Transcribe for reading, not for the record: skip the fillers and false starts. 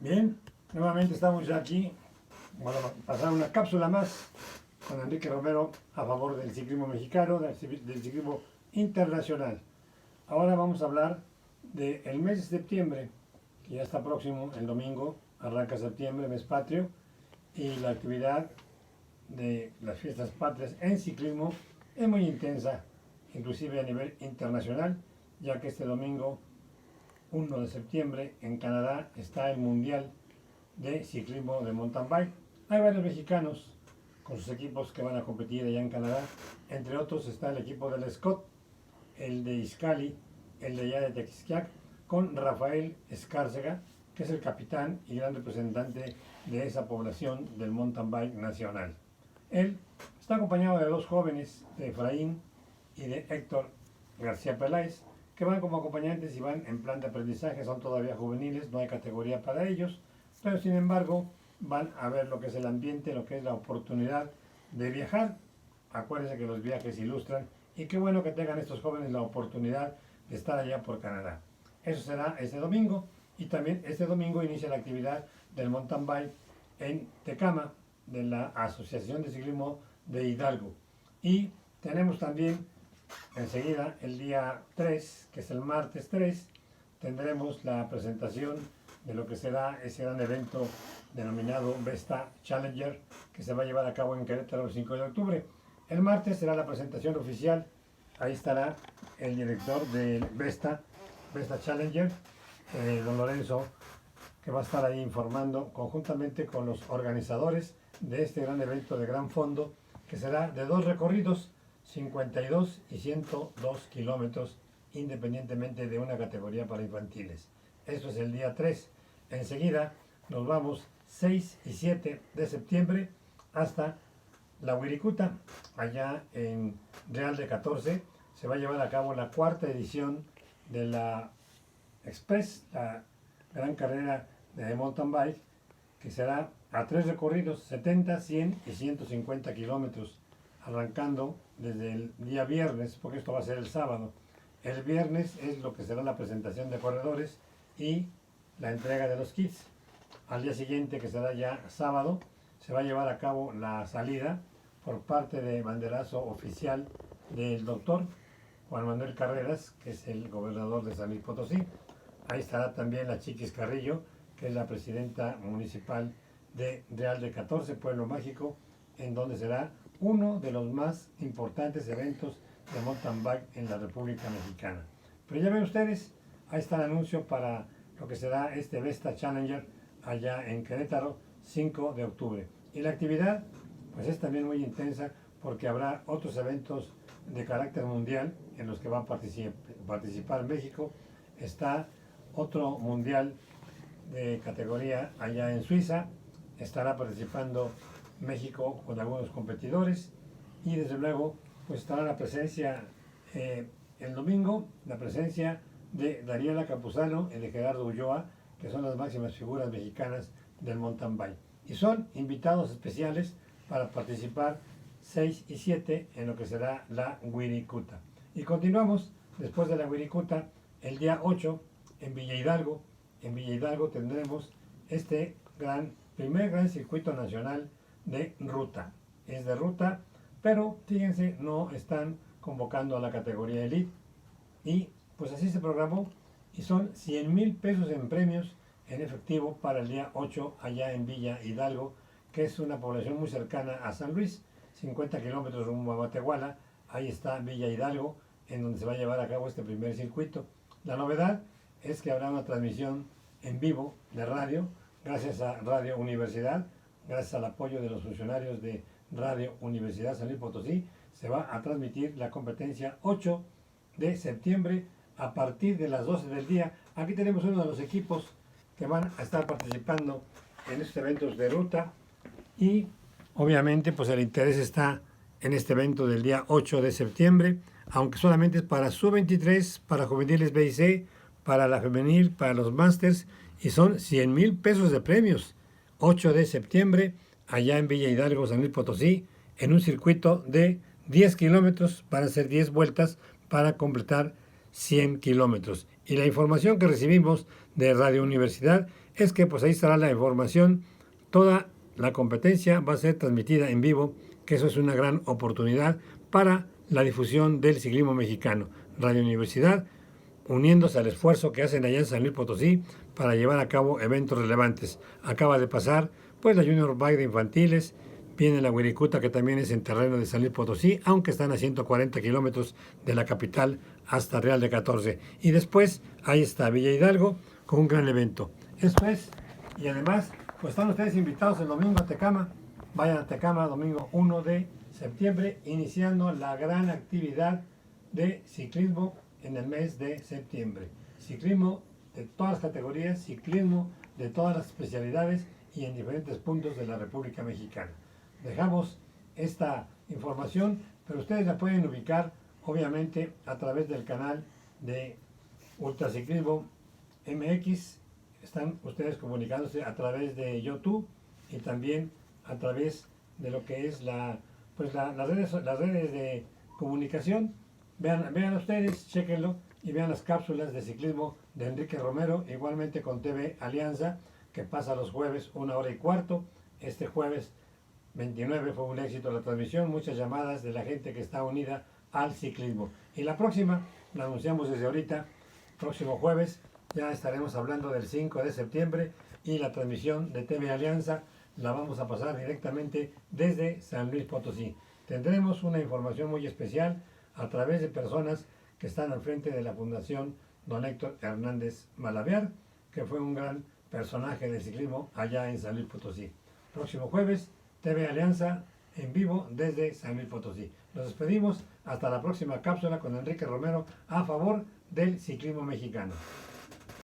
Bien, nuevamente estamos ya aquí. Vamos a pasar una cápsula más con Enrique Romero a favor del ciclismo mexicano, del ciclismo internacional. Ahora vamos a hablar del mes de septiembre, que ya está próximo, el domingo, arranca septiembre, mes patrio, y la actividad de las fiestas patrias en ciclismo es muy intensa, inclusive a nivel internacional, ya que este domingo 1 de septiembre en Canadá está el Mundial de Ciclismo de Mountain Bike. Hay varios mexicanos con sus equipos que van a competir allá en Canadá. Entre otros está el equipo del Scott, el de Izcali, el de allá de Tequisquiac, con Rafael Escárcega, que es el capitán y gran representante de esa población del mountain bike nacional. Él está acompañado de dos jóvenes, de Efraín y de Héctor García Peláez, que van como acompañantes y van en plan de aprendizaje, son todavía juveniles, no hay categoría para ellos, pero sin embargo van a ver lo que es el ambiente, lo que es la oportunidad de viajar. Acuérdense que los viajes ilustran y qué bueno que tengan estos jóvenes la oportunidad de estar allá por Canadá. Eso será este domingo y también este domingo inicia la actividad del mountain bike en Tecama de la Asociación de Ciclismo de Hidalgo. Y tenemos también enseguida el día 3, que es el martes 3, tendremos la presentación de lo que será ese gran evento denominado Vesta Challenger, que se va a llevar a cabo en Querétaro el 5 de octubre. El martes será la presentación oficial, ahí estará el director de Vesta Challenger, don Lorenzo, que va a estar ahí informando conjuntamente con los organizadores de este gran evento de gran fondo, que será de dos recorridos, 52 y 102 kilómetros, independientemente de una categoría para infantiles. Esto es el día 3. Enseguida nos vamos 6 y 7 de septiembre hasta la Huiricuta, allá en Real de 14. Se va a llevar a cabo la cuarta edición de la Express, la gran carrera de mountain bike, que será a tres recorridos, 70, 100 y 150 kilómetros, arrancando desde el día viernes, porque esto va a ser el sábado. El viernes es lo que será la presentación de corredores y la entrega de los kits. Al día siguiente, que será ya sábado, se va a llevar a cabo la salida por parte de banderazo oficial del doctor Juan Manuel Carreras, que es el gobernador de San Luis Potosí. Ahí estará también la Chiquis Carrillo, que es la presidenta municipal de Real de 14, Pueblo Mágico, en donde será uno de los más importantes eventos de mountain bike en la República Mexicana. Pero ya ven ustedes, ahí está el anuncio para lo que será este Vesta Challenger allá en Querétaro, 5 de octubre. Y la actividad pues es también muy intensa porque habrá otros eventos de carácter mundial en los que va a participar México. Está otro mundial de categoría allá en Suiza, estará participando México con algunos competidores y desde luego pues estará la presencia el domingo, la presencia de Dariela Campuzano y de Gerardo Ulloa, que son las máximas figuras mexicanas del mountain bike y son invitados especiales para participar 6 y 7 en lo que será la Huiricuta. Y continuamos después de la Huiricuta el día 8 en Villa Hidalgo. En Villa Hidalgo tendremos este primer gran circuito nacional de ruta. Es de ruta, pero fíjense, no están convocando a la categoría Elite. Y pues así se programó y son 100,000 pesos en premios en efectivo para el día 8 allá en Villa Hidalgo, que es una población muy cercana a San Luis, 50 kilómetros rumbo a Matehuala. Ahí está Villa Hidalgo, en donde se va a llevar a cabo este primer circuito. La novedad es que habrá una transmisión en vivo de radio, gracias a Radio Universidad, gracias al apoyo de los funcionarios de Radio Universidad San Luis Potosí, se va a transmitir la competencia 8 de septiembre a partir de las 12 del día. Aquí tenemos uno de los equipos que van a estar participando en estos eventos de ruta y obviamente pues el interés está en este evento del día 8 de septiembre, aunque solamente es para sub-23, para juveniles B y C, para la femenil, para los másters, y son 100,000 pesos de premios. 8 de septiembre, allá en Villa Hidalgo, San Luis Potosí, en un circuito de 10 kilómetros, van a ser 10 vueltas para completar 100 kilómetros. Y la información que recibimos de Radio Universidad es que pues ahí estará la información. Toda la competencia va a ser transmitida en vivo, que eso es una gran oportunidad para la difusión del ciclismo mexicano. Radio Universidad uniéndose al esfuerzo que hacen allá en San Luis Potosí para llevar a cabo eventos relevantes. Acaba de pasar pues la Junior Bike de infantiles, viene la Wirikuta, que también es en terreno de San Luis Potosí, aunque están a 140 kilómetros de la capital hasta Real de 14. Y después ahí está Villa Hidalgo con un gran evento. Esto es, y además pues están ustedes invitados el domingo a Tecama. Vayan a Tecama domingo 1 de septiembre, iniciando la gran actividad de ciclismo en el mes de septiembre. Ciclismo de todas las categorías, ciclismo de todas las especialidades y en diferentes puntos de la República Mexicana. Dejamos esta información, pero ustedes la pueden ubicar obviamente a través del canal de Ultraciclismo MX. Están ustedes comunicándose a través de YouTube y también a través de lo que es las redes de comunicación. Vean ustedes, chéquenlo y vean las cápsulas de ciclismo de Enrique Romero, igualmente con TV Alianza, que pasa los jueves 1h15. Este jueves 29 fue un éxito la transmisión, muchas llamadas de la gente que está unida al ciclismo. Y la próxima, la anunciamos desde ahorita, próximo jueves, ya estaremos hablando del 5 de septiembre y la transmisión de TV Alianza la vamos a pasar directamente desde San Luis Potosí. Tendremos una información muy especial a través de personas que están al frente de la Fundación Don Héctor Hernández Malaviar, que fue un gran personaje del ciclismo allá en San Luis Potosí. Próximo jueves, TV Alianza en vivo desde San Luis Potosí. Nos despedimos hasta la próxima cápsula con Enrique Romero a favor del ciclismo mexicano.